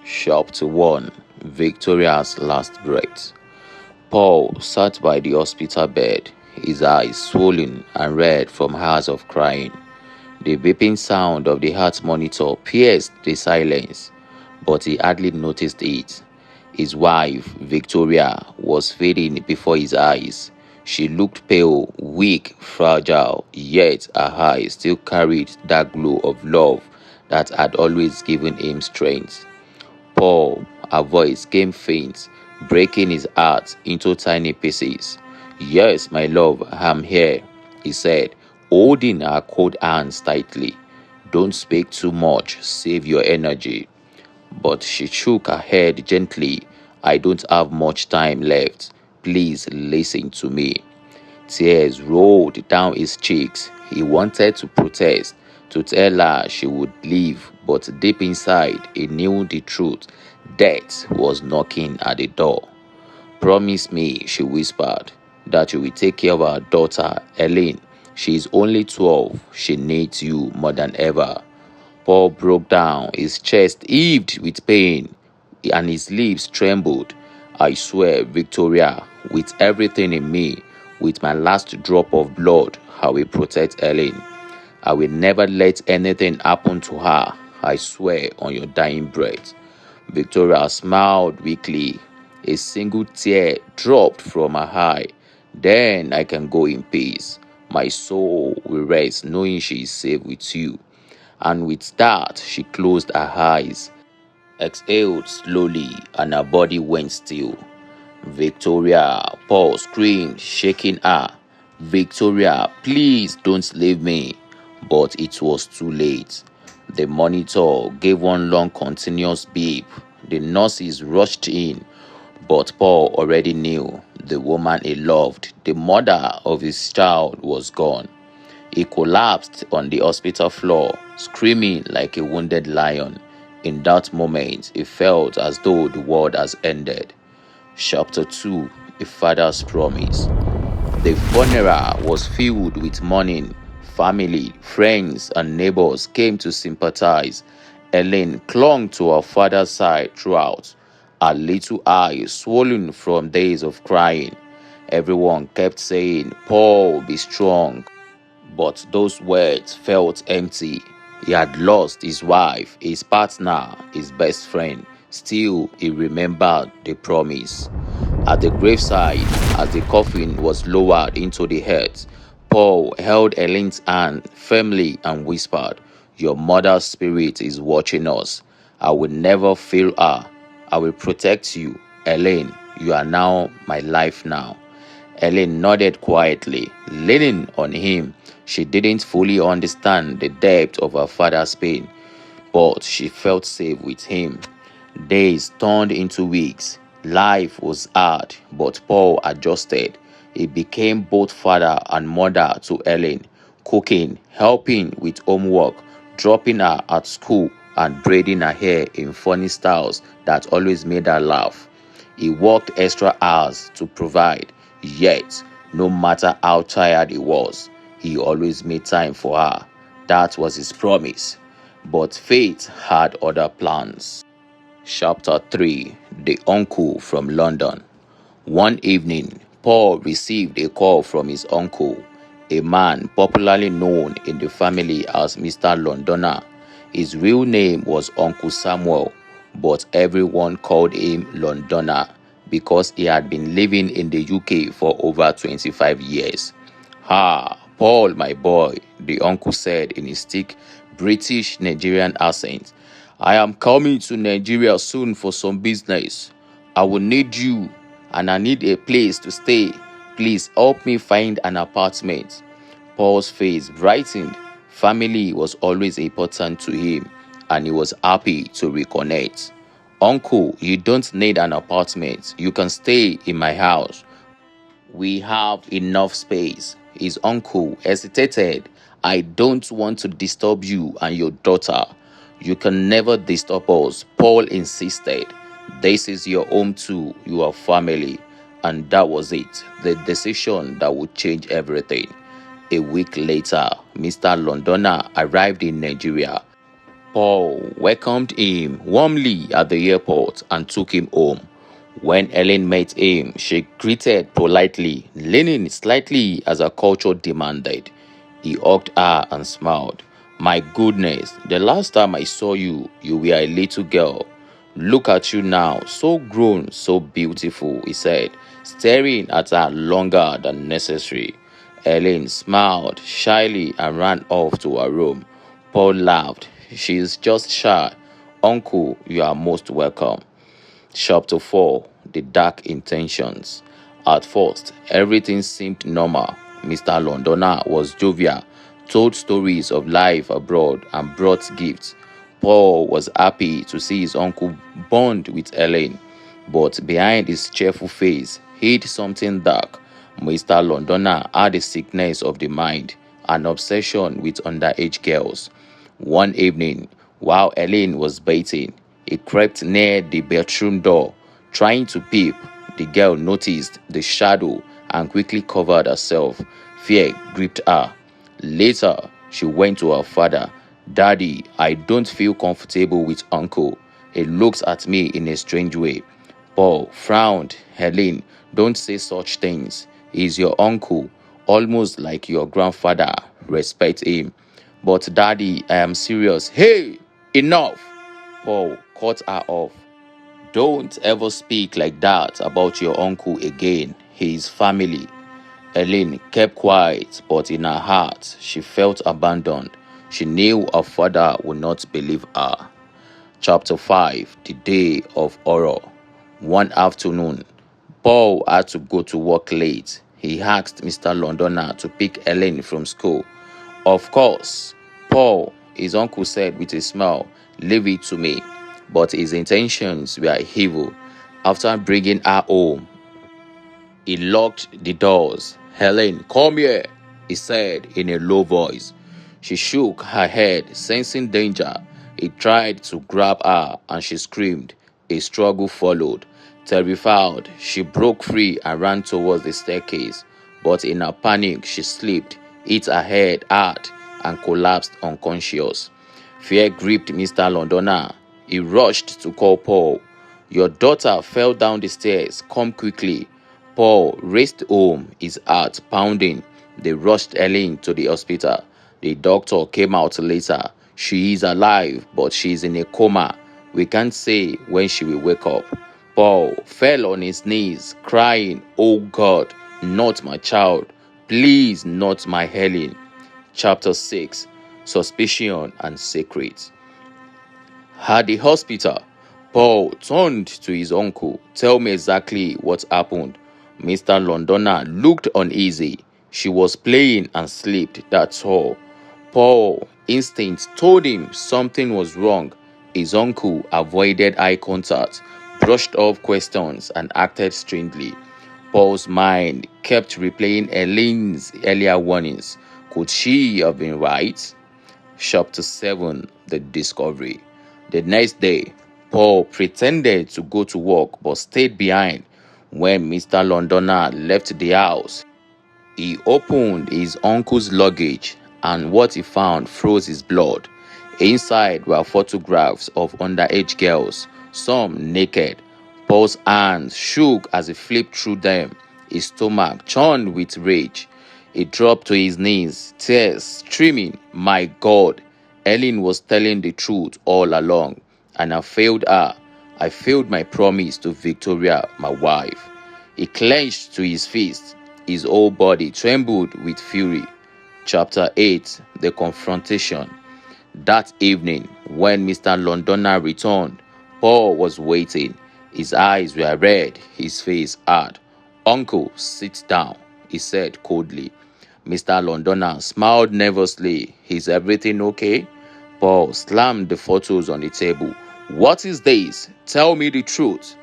Chapter 1. Victoria's Last Breath. Paul sat by the hospital bed, his eyes swollen and red from hours of crying. The beeping sound of the heart monitor pierced the silence, but he hardly noticed it. His wife, Victoria, was fading before his eyes. She looked pale, weak, fragile, yet her eyes still carried that glow of love that had always given him strength. Paul, her voice came faint, breaking his heart into tiny pieces. Yes, my love, I'm here, he said, holding her cold hands tightly. Don't speak too much, save your energy. But she shook her head gently. I don't have much time left. Please listen to me. Tears rolled down his cheeks. He wanted to protest, to tell her she would leave, but deep inside he knew the truth. Death was knocking at the door. Promise me, she whispered, that you will take care of our daughter, Ellen. She is only 12. She needs you more than ever. Paul broke down. His chest heaved with pain, and his lips trembled. I swear, Victoria, with everything in me, with my last drop of blood, I will protect Ellen. I will never let anything happen to her. I swear on your dying breath. Victoria smiled weakly. A single tear dropped from her eye. Then I can go in peace. My soul will rest knowing she is safe with you. And with that, she closed her eyes, exhaled slowly, and her body went still. Victoria, Paul screamed, shaking her. Victoria, please don't leave me. But it was too late. The monitor gave one long continuous beep. The nurses rushed in, but Paul already knew the woman he loved, the mother of his child, was gone. He collapsed on the hospital floor, screaming like a wounded lion. In that moment, it felt as though the world has ended. Chapter 2. A Father's Promise. The funeral was filled with mourning. Family, friends, and neighbors came to sympathize. Ellen clung to her father's side throughout, her little eyes swollen from days of crying. Everyone kept saying, Paul, be strong. But those words felt empty. He had lost his wife, his partner, his best friend. Still, he remembered the promise. At the graveside, as the coffin was lowered into the earth, Paul held Ellen's hand firmly and whispered, Your mother's spirit is watching us. I will never fail her. I will protect you. Ellen, you are now my life now. Ellen nodded quietly, leaning on him. She didn't fully understand the depth of her father's pain, but she felt safe with him. Days turned into weeks. Life was hard, but Paul adjusted. He became both father and mother to Ellen, cooking, helping with homework, dropping her at school, and braiding her hair in funny styles that always made her laugh. He worked extra hours to provide, yet, no matter how tired he was, he always made time for her. That was his promise. But fate had other plans. Chapter 3. The Uncle from London. One evening, Paul received a call from his uncle, a man popularly known in the family as Mr. Londoner. His real name was Uncle Samuel, but everyone called him Londoner because he had been living in the UK for over 25 years. Paul, my boy, the uncle said in his thick British Nigerian accent. I am coming to Nigeria soon for some business. I will need you, and I need a place to stay. Please help me find an apartment. Paul's face brightened. Family was always important to him, and he was happy to reconnect. Uncle, you don't need an apartment. You can stay in my house. We have enough space. His uncle hesitated. I don't want to disturb you and your daughter. You can never disturb us, Paul insisted. This is your home too, your family. And that was it, the decision that would change everything. A week later, Mr. Londoner arrived in Nigeria. Paul welcomed him warmly at the airport and took him home. When Ellen met him, she greeted politely, leaning slightly as her culture demanded. He hugged her and smiled. My goodness, the last time I saw you, you were a little girl. Look at you now, so grown, so beautiful, he said, staring at her longer than necessary. Ellen smiled shyly and ran off to her room. Paul laughed. She is just shy. Uncle, you are most welcome. Chapter 4. The Dark Intentions. At first, everything seemed normal. Mr. Londoner was jovial, told stories of life abroad, and brought gifts. Paul was happy to see his uncle bond with Ellen, but behind his cheerful face hid something dark. Mr. Londoner had a sickness of the mind, an obsession with underage girls. One evening, while Ellen was bathing, he crept near the bedroom door, trying to peep. The girl noticed the shadow and quickly covered herself. Fear gripped her. Later, she went to her father. Daddy, I don't feel comfortable with uncle. He looks at me in a strange way. Paul frowned. Helen, don't say such things. He's your uncle, almost like your grandfather. Respect him. But daddy, I am serious. Hey, enough! Paul cut her off. Don't ever speak like that about your uncle again. He is family. Ellen kept quiet, but in her heart, she felt abandoned. She knew her father would not believe her. Chapter 5. The Day of Horror. One afternoon, Paul had to go to work late. He asked Mr. Londoner to pick Ellen from school. Of course, Paul, his uncle said with a smile, leave it to me. But his intentions were evil. After bringing her home, he locked the doors. Helen, come here, he said in a low voice. She shook her head, sensing danger. He tried to grab her and she screamed. A struggle followed. Terrified, she broke free and ran towards the staircase. But in her panic, she slipped, hit her head hard, and collapsed unconscious. Fear gripped Mr. Londoner. He rushed to call Paul. Your daughter fell down the stairs. Come quickly. Paul raced home, his heart pounding. They rushed Ellen to the hospital. The doctor came out later. She is alive, but she is in a coma. We can't say when she will wake up. Paul fell on his knees, crying, Oh God, not my child. Please, not my Helen. Chapter 6. Suspicion and Secrets. At the hospital, Paul turned to his uncle. Tell me exactly what happened. Mr. Londoner looked uneasy. She was playing and slept, that's all. Paul, instinct told him something was wrong. His uncle avoided eye contact, brushed off questions, and acted strangely. Paul's mind kept replaying Elaine's earlier warnings. Could she have been right? Chapter 7. The Discovery. The next day, Paul pretended to go to work but stayed behind. When Mr. Londoner left the house, he opened his uncle's luggage and what he found froze his blood. Inside were photographs of underage girls, some naked. Paul's hands shook as he flipped through them. His stomach churned with rage. He dropped to his knees, tears streaming. My God, Ellen was telling the truth all along, and I failed her. I failed my promise to Victoria, my wife. He clenched to his fist. His whole body trembled with fury. Chapter 8. The Confrontation. That evening, when Mr. Londoner returned, Paul was waiting. His eyes were red, his face hard. Uncle, sit down, he said coldly. Mr. Londoner smiled nervously. Is everything okay? Paul slammed the photos on the table. What is this? Tell me the truth.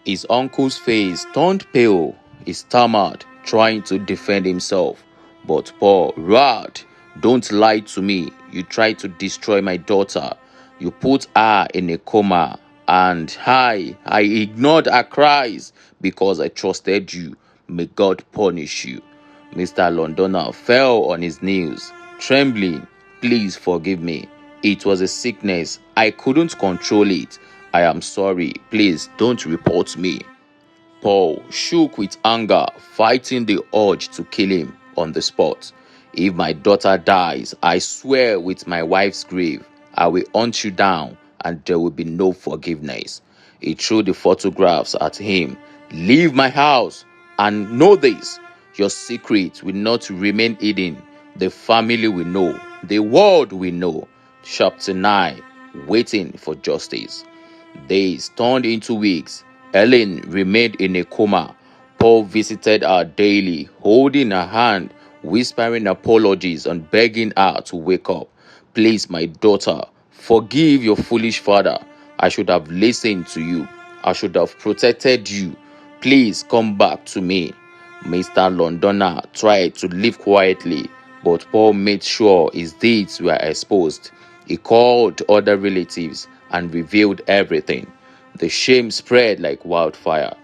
His uncle's face turned pale. He stammered, trying to defend himself. But Paul roared, Don't lie to me. You tried to destroy my daughter. You put her in a coma. And I ignored her cries because I trusted you. May God punish you. Mr. Londoner fell on his knees, trembling. Please forgive me. It was a sickness. I couldn't control it. I am sorry. Please don't report me. Paul shook with anger, fighting the urge to kill him on the spot. If my daughter dies, I swear with my wife's grave, I will hunt you down and there will be no forgiveness. He threw the photographs at him. Leave my house and know this. Your secret will not remain hidden. The family will know. The world will know. Chapter 9. Waiting for justice. Days turned into weeks. Ellen remained in a coma. Paul visited her daily, holding her hand, whispering apologies and begging her to wake up. Please, my daughter, forgive your foolish father. I should have listened to you. I should have protected you. Please come back to me. Mr. Londoner tried to live quietly, but Paul made sure his deeds were exposed. He called other relatives and revealed everything. The shame spread like wildfire.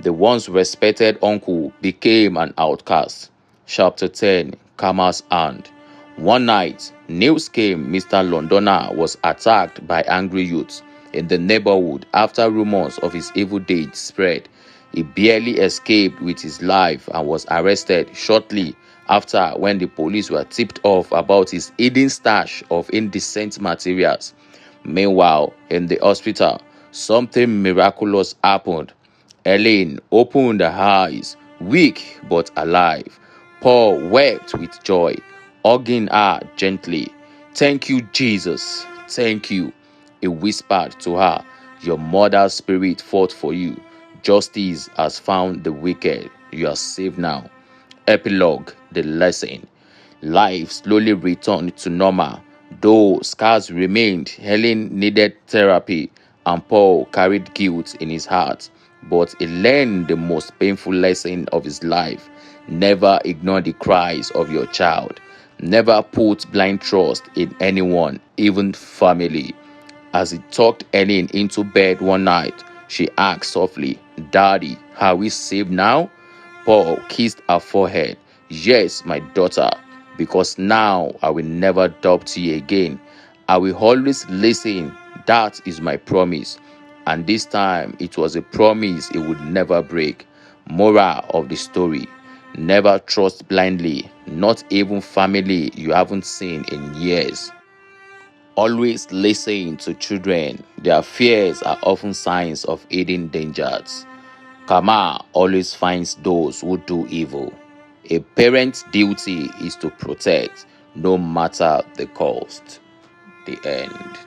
The once respected uncle became an outcast. Chapter 10. Karma's Hand. One night, news came Mr. Londoner was attacked by angry youths in the neighborhood after rumors of his evil deeds spread. He barely escaped with his life and was arrested shortly after when the police were tipped off about his hidden stash of indecent materials. Meanwhile, in the hospital, something miraculous happened. Ellen opened her eyes, weak but alive. Paul wept with joy, hugging her gently. Thank you, Jesus. Thank you. He whispered to her, your mother's spirit fought for you. Justice has found the wicked. You are saved now. Epilogue. The lesson. Life slowly returned to normal. Though scars remained, Helen needed therapy and Paul carried guilt in his heart. But he learned the most painful lesson of his life. Never ignore the cries of your child. Never put blind trust in anyone, even family. As he tucked Helen into bed one night, she asked softly, Daddy, are we safe now? Paul kissed her forehead. Yes, my daughter, because now I will never doubt you again. I will always listen. That is my promise. And this time it was a promise it would never break. Moral of the story. Never trust blindly, not even family you haven't seen in years. Always listen to children. Their fears are often signs of hidden dangers. Karma always finds those who do evil. A parent's duty is to protect, no matter the cost. The end.